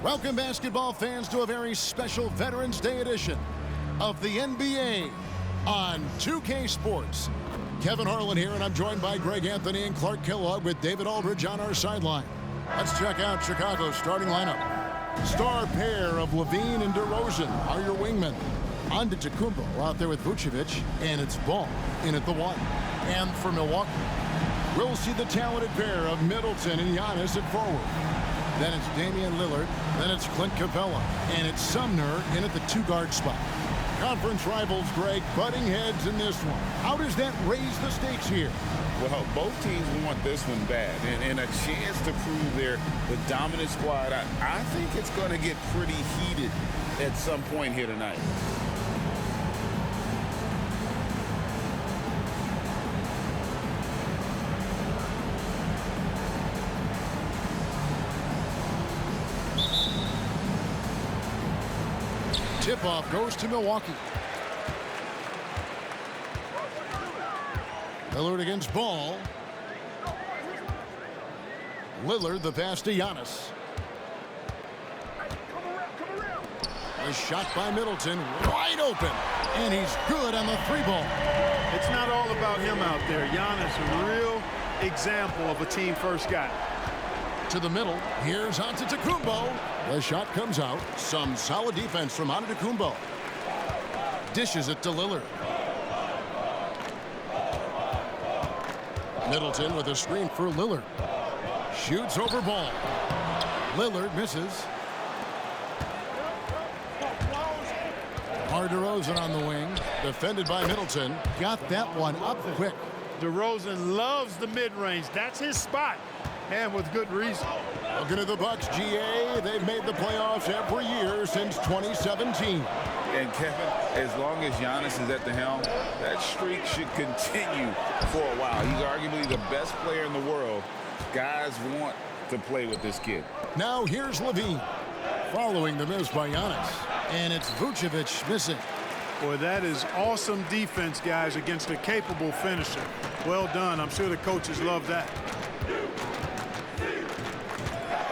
Welcome, basketball fans, to a very special Veterans Day edition of the NBA on 2K Sports. Kevin Harlan here, and I'm joined by Greg Anthony and Clark Kellogg with David Aldridge on our sideline. Let's check out Chicago's starting lineup. Star pair of Levine and DeRozan are your wingmen. Antetkopmo out there with Vucevic, and it's Ball in at the 1. And for Milwaukee, we'll see the talented pair of Middleton and Giannis at forward. Then it's Damian Lillard, then it's Clint Capella, and it's Sumner in at the 2-guard spot. Conference rivals, Greg, butting heads in this one. How does that raise the stakes here? Well, both teams want this one bad, and a chance to prove they're the dominant squad. I think it's going to get pretty heated at some point here tonight. Tip-off goes to Milwaukee. Lillard against Ball. Lillard, the pass to Giannis. A shot by Middleton, wide open. And he's good on the 3-ball. It's not all about him out there. Giannis, a real example of a team-first guy. To the middle, here's Antetkopmo. The shot comes out. Some solid defense from Antetkopmo. Dishes it to Lillard. Middleton with a screen for Lillard. Shoots over Ball. Lillard misses. DeRozan on the wing. Defended by Middleton. Got that one up quick. DeRozan loves the mid-range. That's his spot. And with good reason. Looking at the Bucks, GA, they've made the playoffs every year since 2017. And Kevin, as long as Giannis is at the helm, that streak should continue for a while. He's arguably the best player in the world. Guys want to play with this kid. Now here's Levine, following the miss by Giannis. And it's Vucevic missing. Boy, that is awesome defense, guys, against a capable finisher. Well done. I'm sure the coaches love that.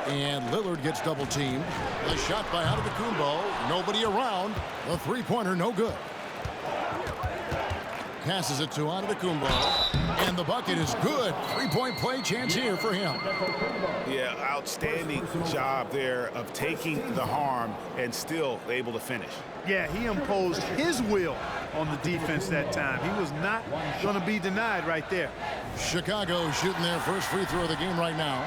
And Lillard gets double-teamed. The shot by Antetkopmo. Nobody around. The three-pointer no good. Passes it to Antetkopmo. And the bucket is good. Three-point play chance here for him. Yeah, outstanding job there of taking the harm and still able to finish. Yeah, he imposed his will on the defense that time. He was not going to be denied right there. Chicago shooting their first free throw of the game right now.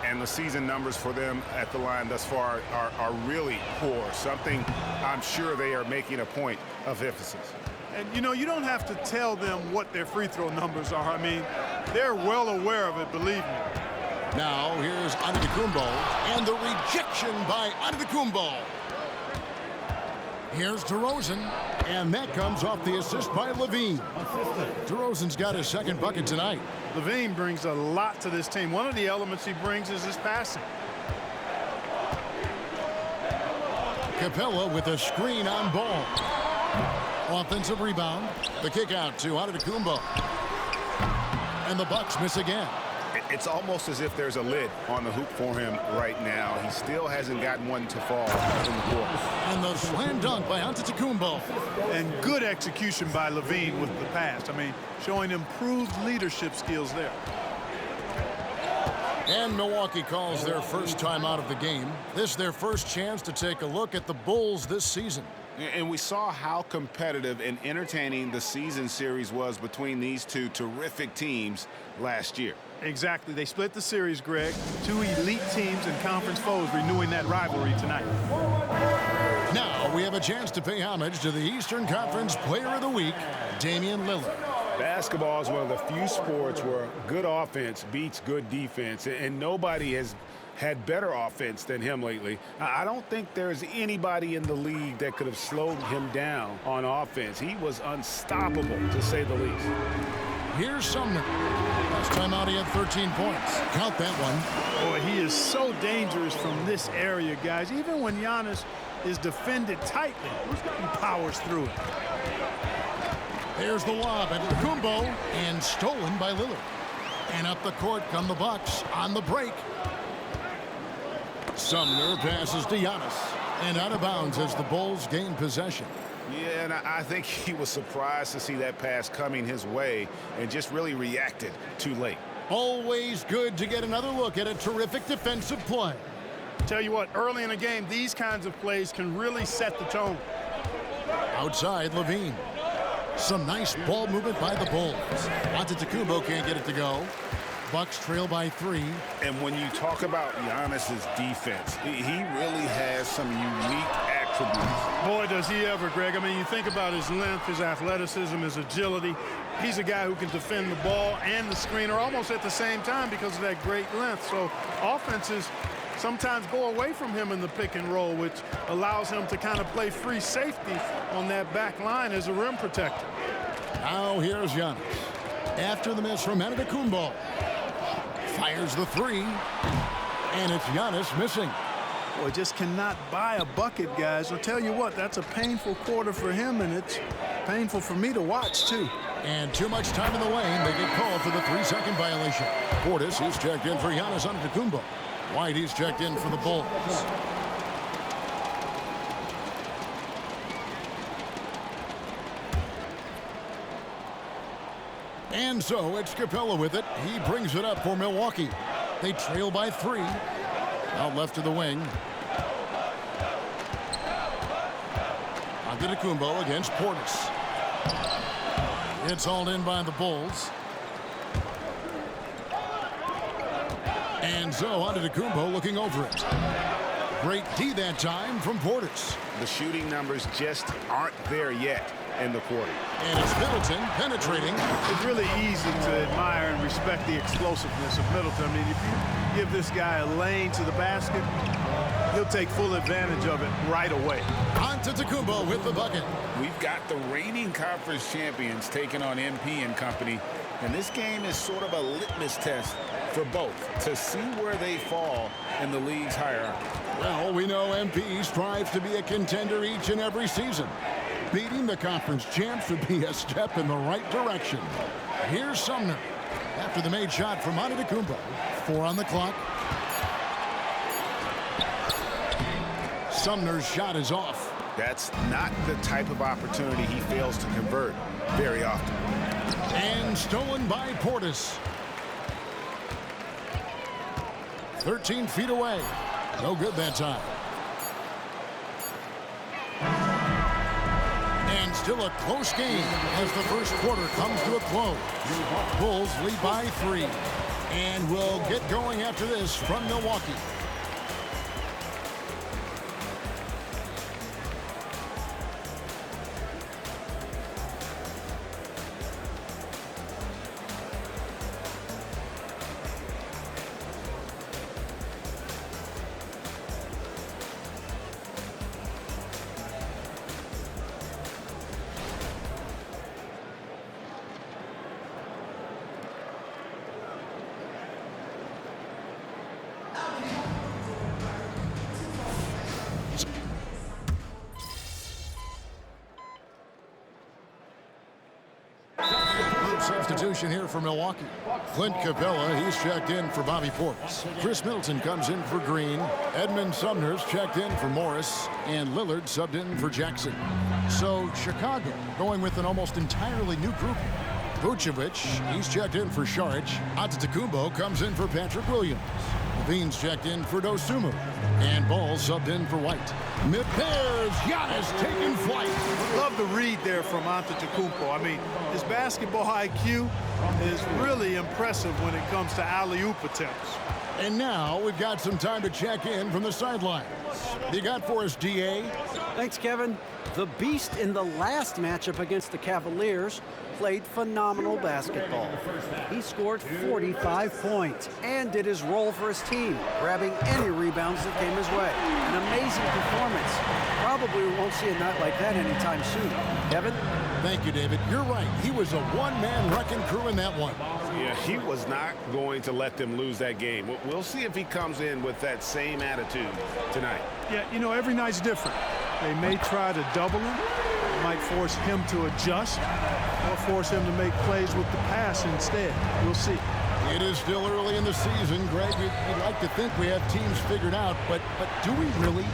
And the season numbers for them at the line thus far are really poor. Something I'm sure they are making a point of emphasis. And, you know, you don't have to tell them what their free throw numbers are. I mean, they're well aware of it, believe me. Now here's Antetkopmo, and the rejection by Antetkopmo. Here's DeRozan, and that comes off the assist by Levine. DeRozan's got his second bucket tonight. Levine brings a lot to this team. One of the elements he brings is his passing. Capella with a screen on Ball. Offensive rebound. The kick out to Antetkopmo. And the Bucks miss again. It's almost as if there's a lid on the hoop for him right now. He still hasn't gotten one to fall in the court. And the slam dunk by Antetkopmo. And good execution by Levine with the pass. I mean, showing improved leadership skills there. And Milwaukee calls their first time out of the game. This is their first chance to take a look at the Bulls this season. And we saw how competitive and entertaining the season series was between these two terrific teams last year. Exactly. They split the series, Greg. Two elite teams and conference foes renewing that rivalry tonight. Now we have a chance to pay homage to the Eastern Conference Player of the Week, Damian Lillard. Basketball is one of the few sports where good offense beats good defense, and nobody has had better offense than him lately. I don't think there's anybody in the league that could have slowed him down on offense. He was unstoppable, to say the least. Here's Sumner. Last time out, he had 13 points. Count that one. Boy, he is so dangerous from this area, guys. Even when Giannis is defended tightly, he powers through it. There's the lob at Kumbo, and stolen by Lillard. And up the court come the Bucks on the break. Sumner passes to Giannis. And out of bounds as the Bulls gain possession. Yeah, and I think he was surprised to see that pass coming his way and just really reacted too late. Always good to get another look at a terrific defensive play. Tell you what, early in the game, these kinds of plays can really set the tone. Outside, Levine. Some nice ball movement by the Bulls. Antetokounmpo can't get it to go. Bucks trail by 3. And when you talk about Giannis's defense, he really has some unique attributes. Boy, does he ever, Greg. I mean, you think about his length, his athleticism, his agility. He's a guy who can defend the ball and the screener almost at the same time because of that great length. So offenses sometimes go away from him in the pick and roll, which allows him to kind of play free safety on that back line as a rim protector. Now here's Giannis. After the miss from Antetokounmpo. Fires the 3. And it's Giannis missing. Boy, just cannot buy a bucket, guys. I'll tell you what, that's a painful quarter for him, and it's painful for me to watch, too. And too much time in the lane. They get called for the 3-second violation. Portis, he's checked in for Giannis Antetokounmpo. White, he's checked in for the Bulls. And so it's Capella with it. He brings it up for Milwaukee. They trail by 3. Out left to the wing. Antetokounmpo against Portis. It's hauled in by the Bulls. And so Antetokounmpo looking over it. Great D that time from Portis. The shooting numbers just aren't there yet in the quarter. And it's Middleton penetrating. It's really easy to admire and respect the explosiveness of Middleton. I mean, if you give this guy a lane to the basket, he'll take full advantage of it right away. Antetokounmpo with the bucket. We've got the reigning conference champions taking on MP and company. And this game is sort of a litmus test for both to see where they fall in the league's hierarchy. Well, we know MP strives to be a contender each and every season. Beating the conference champs would be a step in the right direction. Here's Sumner. After the made shot from Antetokounmpo. 4 on the clock. Sumner's shot is off. That's not the type of opportunity he fails to convert very often. And stolen by Portis. 13 feet away. No good that time. And still a close game as the first quarter comes to a close. Bulls lead by 3. And we'll get going after this from Milwaukee. Substitution here for Milwaukee. Clint Capella, he's checked in for Bobby Portis. Chris Middleton comes in for Green. Edmund Sumner's checked in for Morris. And Lillard subbed in for Jackson. So Chicago going with an almost entirely new group. Vucevic, he's checked in for Šarić. Antetokounmpo comes in for Patrick Williams. Levine's checked in for Dosunmu. And Ball subbed in for White. There's Giannis taking flight. Love the read there from Antetokounmpo. I mean, his basketball IQ is really impressive when it comes to alley-oop attempts. And now we've got some time to check in from the sidelines. You got for us, DA? Thanks, Kevin. The Beast in the last matchup against the Cavaliers played phenomenal basketball. He scored 45 points and did his role for his team, grabbing any rebounds that came his way. An amazing performance. Probably we won't see a night like that anytime soon. Kevin? Thank you, David. You're right. He was a one-man wrecking crew in that one. Yeah, he was not going to let them lose that game. We'll see if he comes in with that same attitude tonight. Yeah, you know, every night's different. They may try to double him, might force him to adjust, or force him to make plays with the pass instead. We'll see. It is still early in the season, Greg. We'd like to think we have teams figured out, but do we really?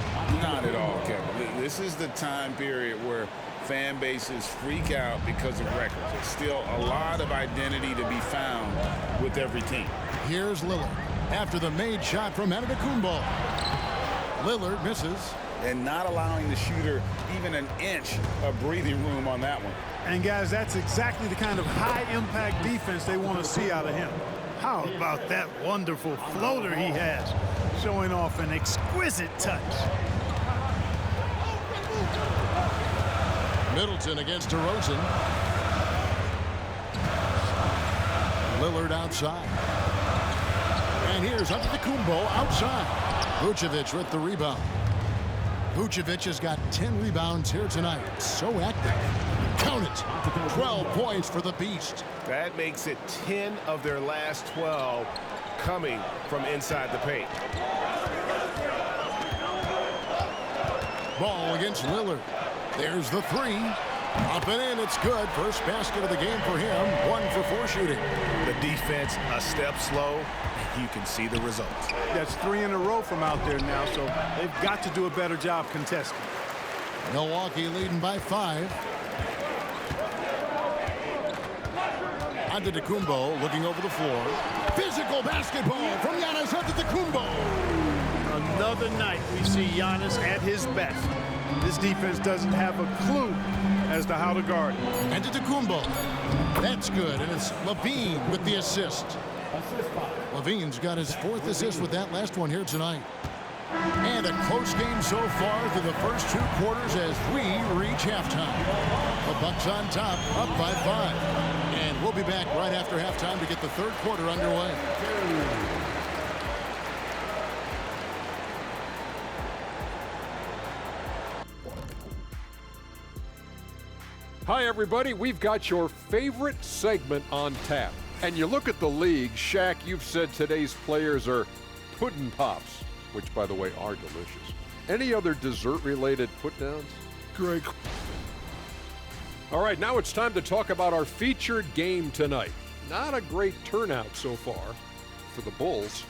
Not at all, Kevin. This is the time period where fan bases freak out because of records. There's still a lot of identity to be found with every team. Here's Lillard after the made shot from Antetkopmo. Lillard misses. And not allowing the shooter even an inch of breathing room on that one. And guys, that's exactly the kind of high-impact defense they want to see out of him. How about that wonderful floater he has, showing off an exquisite touch. Middleton against DeRozan. Lillard outside. And here's Antetkopmo outside. Vucevic with the rebound. Vucevic has got 10 rebounds here tonight. So active. Count it. 12 points for the Beast. That makes it 10 of their last 12 coming from inside the paint. Ball against Lillard. There's the three. Up and in. It's good. First basket of the game for him. 1 for 4 shooting. The defense a step slow. You can see the results. That's 3 in a row from out there now, so they've got to do a better job contesting. Milwaukee leading by 5. Antetkopmo looking over the floor. Physical basketball from Giannis Antetkopmo. Another night we see Giannis at his best. This defense doesn't have a clue as to how to guard him. Antetkopmo. That's good, and it's Levine with the assist. Levine's got his 4th assist with that last one here tonight. And a close game so far through the first 2 quarters as we reach halftime. The Bucks on top, up by 5. And we'll be back right after halftime to get the 3rd quarter underway. Hi, everybody. We've got your favorite segment on tap. And you look at the league, Shaq, you've said today's players are pudding pops, which, by the way, are delicious. Any other dessert-related put-downs? Greg. All right, now it's time to talk about our featured game tonight. Not a great turnout so far for the Bulls.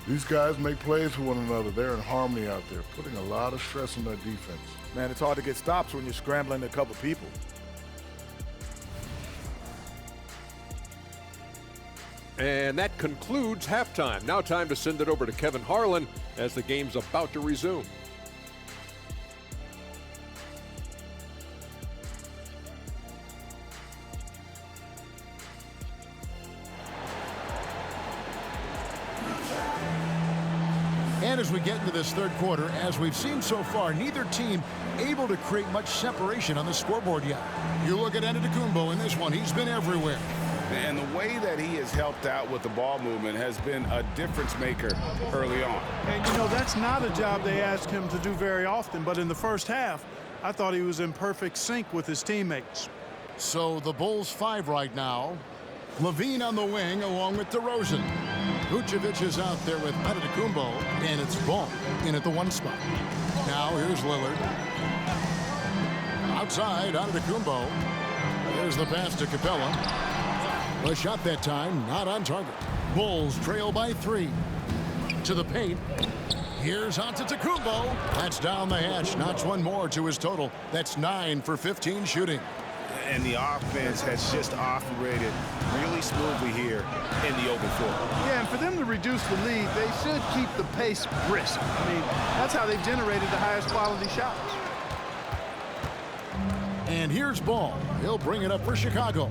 These guys make plays for one another. They're in harmony out there, putting a lot of stress on their defense. Man, it's hard to get stops when you're scrambling to cover people. And that concludes halftime. Now time to send it over to Kevin Harlan as the game's about to resume. And as we get into this 3rd quarter, as we've seen so far, neither team able to create much separation on the scoreboard yet. You look at Antetkopmo in this one, he's been everywhere. And the way that he has helped out with the ball movement has been a difference maker early on. And, you know, that's not a job they ask him to do very often, but in the first half, I thought he was in perfect sync with his teammates. So the Bulls 5 right now. Levine on the wing along with DeRozan. Vucevic is out there with Antetkopmo, and it's Ball in at the 1 spot. Now here's Lillard. Outside, Antetkopmo. There's the pass to Capella. A shot that time, not on target. Bulls trail by 3. To the paint. Here's Antetkopmo. That's down the hatch. Notch one more to his total. That's 9 for 15 shooting. And the offense has just operated really smoothly here in the open floor. Yeah, and for them to reduce the lead, they should keep the pace brisk. I mean, that's how they've generated the highest quality shots. And here's Ball. He'll bring it up for Chicago.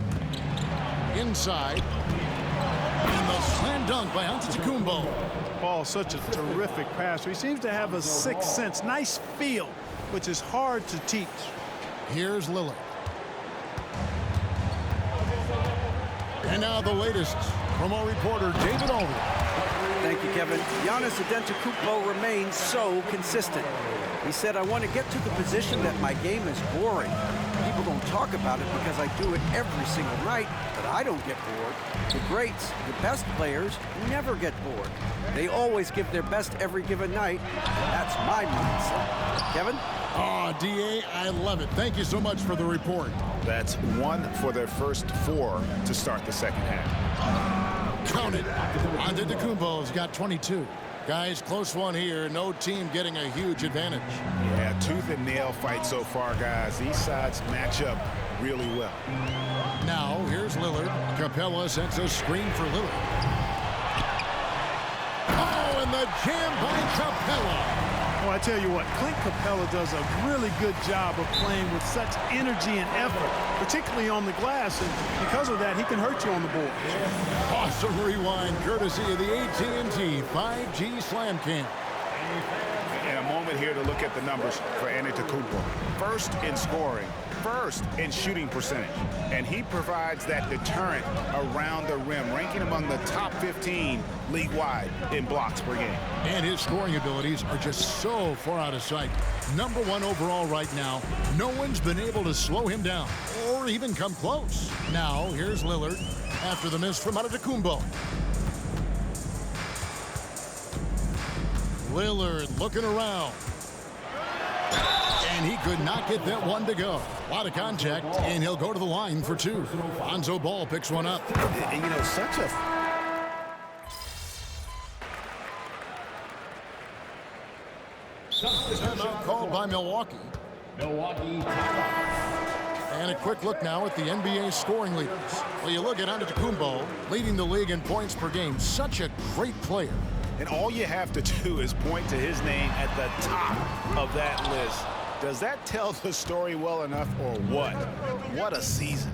Inside. And the slam dunk by Antetkopmo. Ball, such a terrific passer. He seems to have a sixth sense, nice feel, which is hard to teach. Here's Lillard. And now the latest from our reporter, David Aldridge. Thank you, Kevin. Giannis Antetkopmo remains so consistent. He said, I want to get to the position that my game is boring. People don't talk about it because I do it every single night, but I don't get bored. The greats, the best players, never get bored. They always give their best every given night. That's my mindset. Kevin? Oh, D.A., I love it. Thank you so much for the report. That's 1 for their first 4 to start the second half. Counted. Antetokounmpo's got 22. Guys, close one here. No team getting a huge advantage. Yeah, tooth and nail fight so far, guys. These sides match up really well. Now, here's Lillard. Capella sets a screen for Lillard. Oh, and the jam by Capella. Well, I tell you what, Clint Capella does a really good job of playing with such energy and effort, particularly on the glass, and because of that, he can hurt you on the board. Awesome rewind, courtesy of the AT&T 5G Slam Cam. And a moment here to look at the numbers for Antetokounmpo. First in scoring, first in shooting percentage, and he provides that deterrent around the rim, ranking among the top 15 league-wide in blocks per game. And his scoring abilities are just so far out of sight. #1 overall right now. No one's been able to slow him down or even come close. Now, here's Lillard after the miss from Antetokounmpo. Lillard looking around. And he could not get that one to go. A lot of contact, and he'll go to the line for two. Lonzo Ball picks one up. And, you know, such a... Timeout called by Milwaukee. And a quick look now at the NBA scoring leaders. Well, you look at Antetokounmpo, leading the league in points per game. Such a great player. And all you have to do is point to his name at the top of that list. Does that tell the story well enough or what? What a season.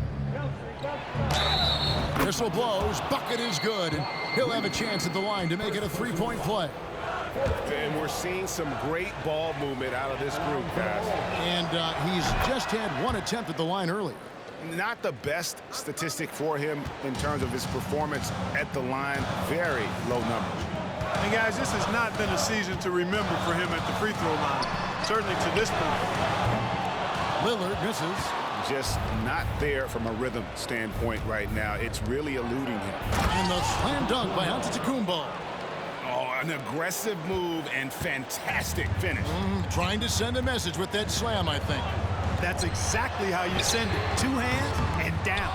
Whistle blows, bucket is good, and he'll have a chance at the line to make it a three-point play. And we're seeing some great ball movement out of this group, guys. And he's just had one attempt at the line earlier. Not the best statistic for him in terms of his performance at the line. Very low numbers. And guys, this has not been a season to remember for him at the free throw line, certainly to this point. Lillard misses. Just not there from a rhythm standpoint right now. It's really eluding him. And the slam dunk by Antetokounmpo. Oh, an aggressive move and fantastic finish. Trying to send a message with that slam, I think. That's exactly how you send it. Two hands and down.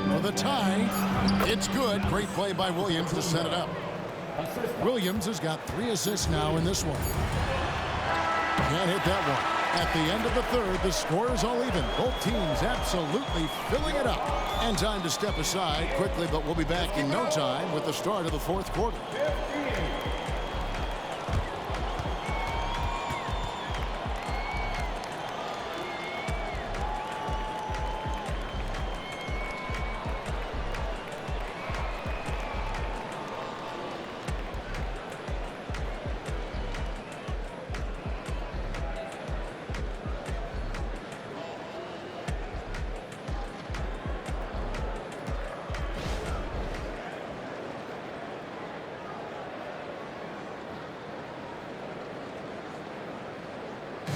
For the tie, it's good. Great play by Williams to set it up. Williams has got 3 assists now in this one. Can't hit that one. At the end of the third, the score is all even. Both teams absolutely filling it up. And time to step aside quickly, but we'll be back in no time with the start of the fourth quarter.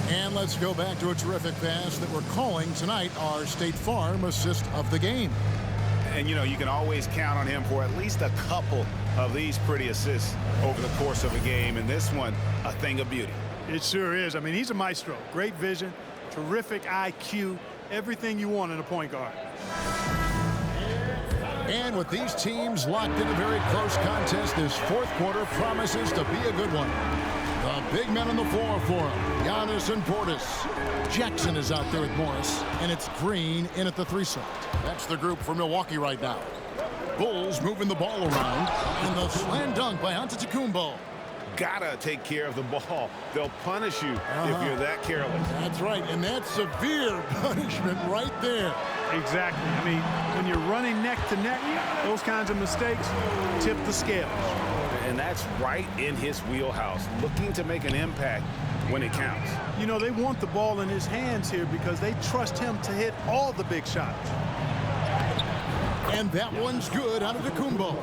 And let's go back to a terrific pass that we're calling tonight our State Farm assist of the game. And, you know, you can always count on him for at least a couple of these pretty assists over the course of a game. And this one, a thing of beauty. It sure is. I mean, he's a maestro. Great vision, terrific IQ, everything you want in a point guard. And with these teams locked in a very close contest, this fourth quarter promises to be a good one. The big men on the floor for him, Giannis and Portis. Jackson is out there with Morris, and it's Green in at the 3 slot. That's the group for Milwaukee right now. Bulls moving the ball around, and the slam dunk by Antetokounmpo. Gotta take care of the ball. They'll punish you if you're that careless. That's right, and that's severe punishment right there. Exactly. I mean, when you're running neck to neck, those kinds of mistakes tip the scales. And that's right in his wheelhouse, looking to make an impact when it counts. You know, they want the ball in his hands here because they trust him to hit all the big shots. And that one's good out of Antetokounmpo.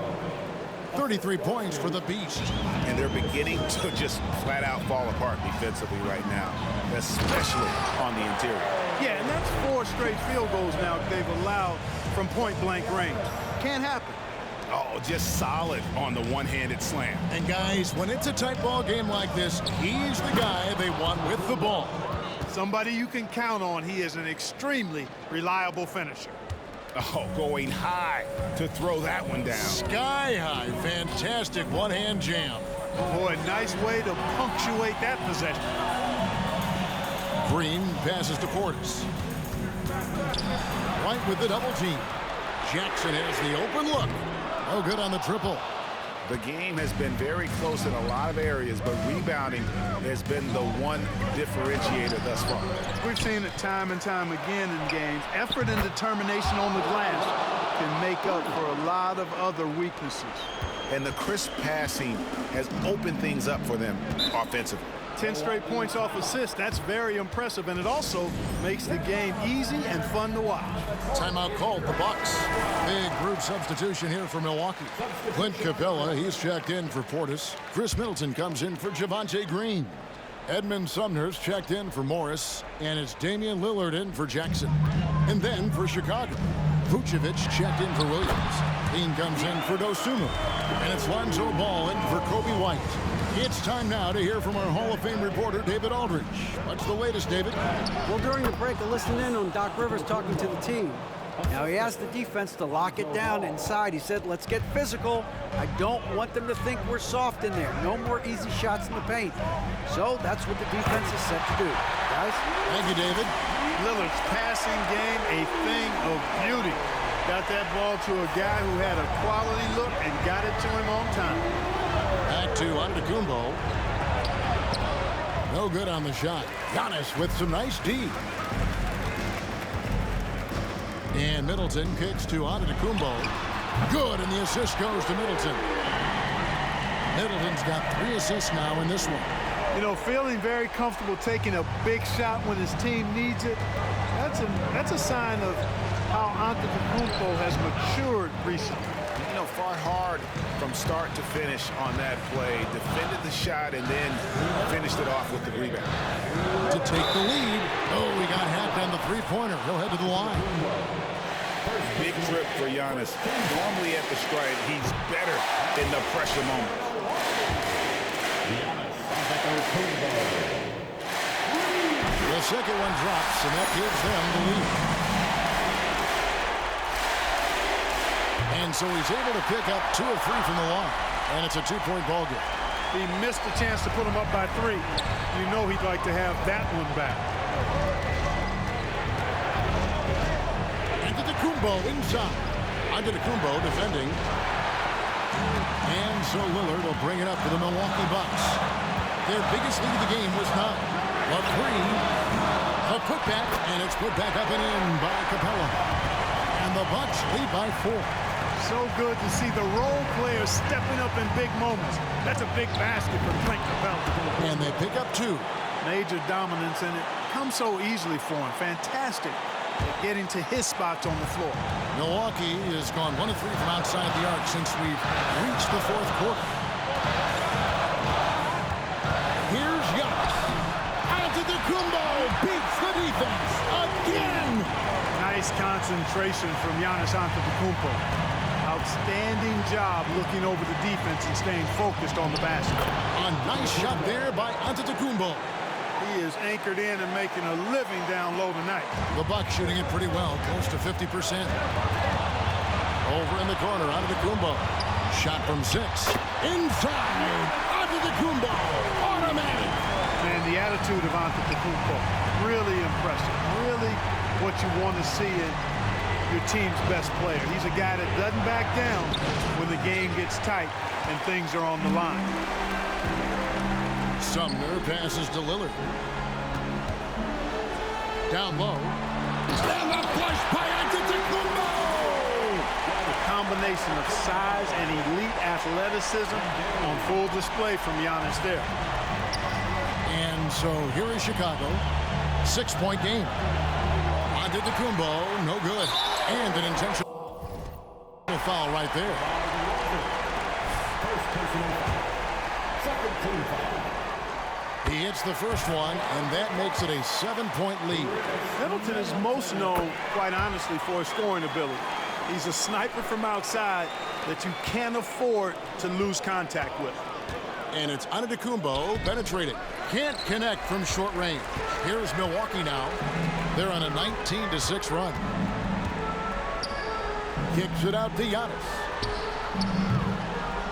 33 points for the Beast. And they're beginning to just flat out fall apart defensively right now, especially on the interior. Yeah, and that's 4 straight field goals now they've allowed from point-blank range. Can't happen. Oh, just solid on the one-handed slam. And guys, when it's a tight ball game like this, he's the guy they want with the ball. Somebody you can count on. He is an extremely reliable finisher. Oh, going high to throw that one down. Sky high. Fantastic one-hand jam. Boy, nice way to punctuate that possession. Green passes to Portis. White with the double team. Jackson has the open look. Oh, good on the triple. The game has been very close in a lot of areas, but rebounding has been the one differentiator thus far. We've seen it time and time again in games. Effort and determination on the glass can make up for a lot of other weaknesses. And the crisp passing has opened things up for them offensively. 10 straight points off assists. That's very impressive, and it also makes the game easy and fun to watch. Timeout called, the Bucks. Big group substitution here for Milwaukee. Clint Capella, he's checked in for Portis. Chris Middleton comes in for Javonte Green. Edmund Sumner's checked in for Morris, and it's Damian Lillard in for Jackson. And then for Chicago, Vucevic checked in for Williams. Dean comes in for Dosunmu. And it's Lonzo Ball in for Kobe White. It's time now to hear from our Hall of Fame reporter, David Aldridge. What's the latest, David? Well, during the break, I listened in on Doc Rivers talking to the team. Now, he asked the defense to lock it down inside. He said, let's get physical. I don't want them to think we're soft in there. No more easy shots in the paint. So that's what the defense is set to do. Guys? Thank you, David. Lillard's passing game, a thing of beauty. Got that ball to a guy who had a quality look and got it to him on time. Back to Antetokounmpo. No good on the shot. Giannis with some nice D. And Middleton kicks to Antetokounmpo. Good, and the assist goes to Middleton. Middleton's got 3 assists now in this one. You know, feeling very comfortable taking a big shot when his team needs it. That's a sign of how Antetokounmpo has matured recently. You know, fought hard from start to finish on that play, defended the shot, and then finished it off with the rebound. To take the lead. Oh, he got hacked on the three-pointer. He'll head to the line. Big trip for Giannis. Normally at the strike, he's better in the pressure moment. The second one drops, and that gives them the lead. And so he's able to pick up 2 of 3 from the line. And it's a 2-point ball game. He missed the chance to put him up by 3. You know he'd like to have that one back. Antetokounmpo inside. Antetokounmpo defending. And so Lillard will bring it up for the Milwaukee Bucks. Their biggest lead of the game was not a 3. A putback, and it's put back up and in by Capella. And the Bucks lead by 4. So good to see the role players stepping up in big moments. That's a big basket for Clint Capella. And they pick up 2. Major dominance, and it comes so easily for him. Fantastic at getting to his spots on the floor. Milwaukee has gone 1 of 3 from outside the arc since we've reached the 4th quarter. Here's Giannis. Antetokounmpo beats the defense again. Nice concentration from Giannis Antetokounmpo. Outstanding job looking over the defense and staying focused on the basket. A nice shot there by Antetokounmpo. He is anchored in and making a living down low tonight. The Bucks shooting it pretty well, close to 50%. Over in the corner, Antetokounmpo. Shot from 6. Inside, Antetokounmpo. Automatic. And the attitude of Antetokounmpo, really impressive. Really what you want to see in your team's best player. He's a guy that doesn't back down when the game gets tight and things are on the line. Sumner passes to Lillard. Down low. And the push by Antetokounmpo! A combination of size and elite athleticism on full display from Giannis there. And so here is Chicago. 6-point game. Antetokounmpo, no good. And an intentional foul right there. He hits the first one, and that makes it a 7-point lead. Middleton is most known, quite honestly, for his scoring ability. He's a sniper from outside that you can't afford to lose contact with. And it's Antetokounmpo penetrating. Can't connect from short range. Here's Milwaukee now. They're on a 19-6 run. Kicks it out to Giannis.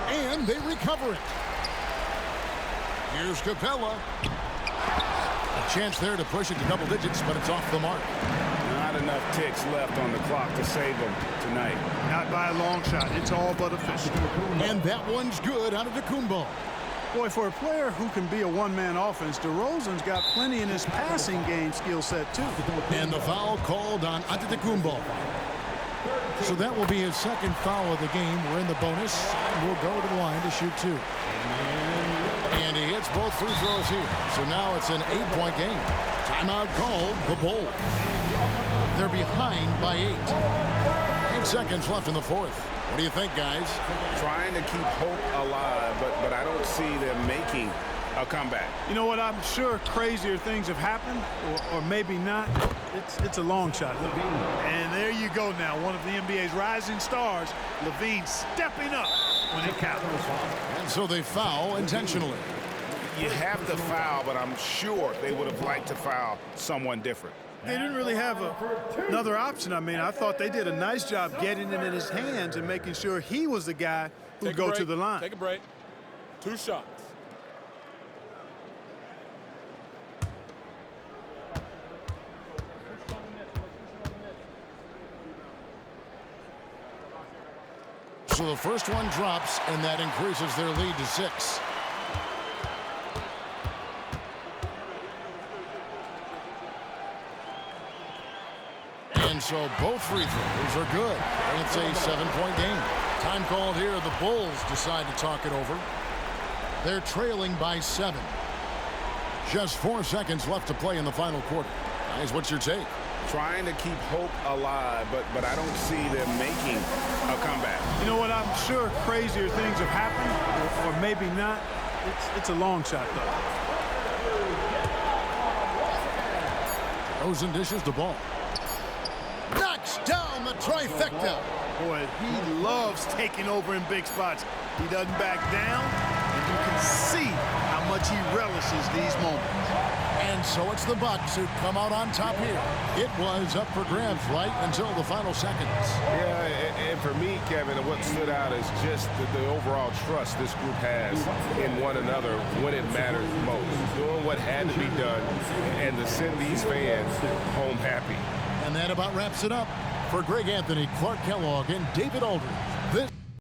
And they recover it. Here's Capella. A chance there to push it to double digits, but it's off the mark. Not enough ticks left on the clock to save them tonight. Not by a long shot. It's all but official. And that one's good out of Antetokounmpo. Boy, for a player who can be a one-man offense, DeRozan's got plenty in his passing game skill set, too. And the foul called on Antetokounmpo. So that will be his second foul of the game. We're in the bonus. And we'll go to the line to shoot two. And he hits both free throws here. So now it's an 8-point game. Timeout called the Bulls. They're behind by 8. 8 seconds left in the fourth. What do you think, guys? Trying to keep hope alive, but I don't see them making a comeback. You know what? I'm sure crazier things have happened, or maybe not. It's a long shot. And there you go now. One of the NBA's rising stars, Levine, stepping up when it counts. And so they foul intentionally. You have to foul, but I'm sure they would have liked to foul someone different. They didn't really have another option. I mean, I thought they did a nice job getting it in his hands and making sure he was the guy who'd go to the line. Take a break. 2 shots. So the first one drops, and that increases their lead to 6. And so both free throws are good. And it's a 7-point game. Time called here. The Bulls decide to talk it over. They're trailing by 7. Just 4 seconds left to play in the final quarter. Guys, what's your take? Trying to keep hope alive, but I don't see them making a comeback. You know what? I'm sure crazier things have happened, or maybe not. It's a long shot, though. Rosen dishes the ball. Knocks down the trifecta. Boy, he loves taking over in big spots. He doesn't back down, and you can see how much he relishes these moments. And so it's the Bucks who come out on top here. It was up for grabs right until the final seconds. Yeah, and for me, Kevin, what stood out is just the overall trust this group has in one another when it matters most. Doing what had to be done and to send these fans home happy. And that about wraps it up. For Greg Anthony, Clark Kellogg, and David Aldridge,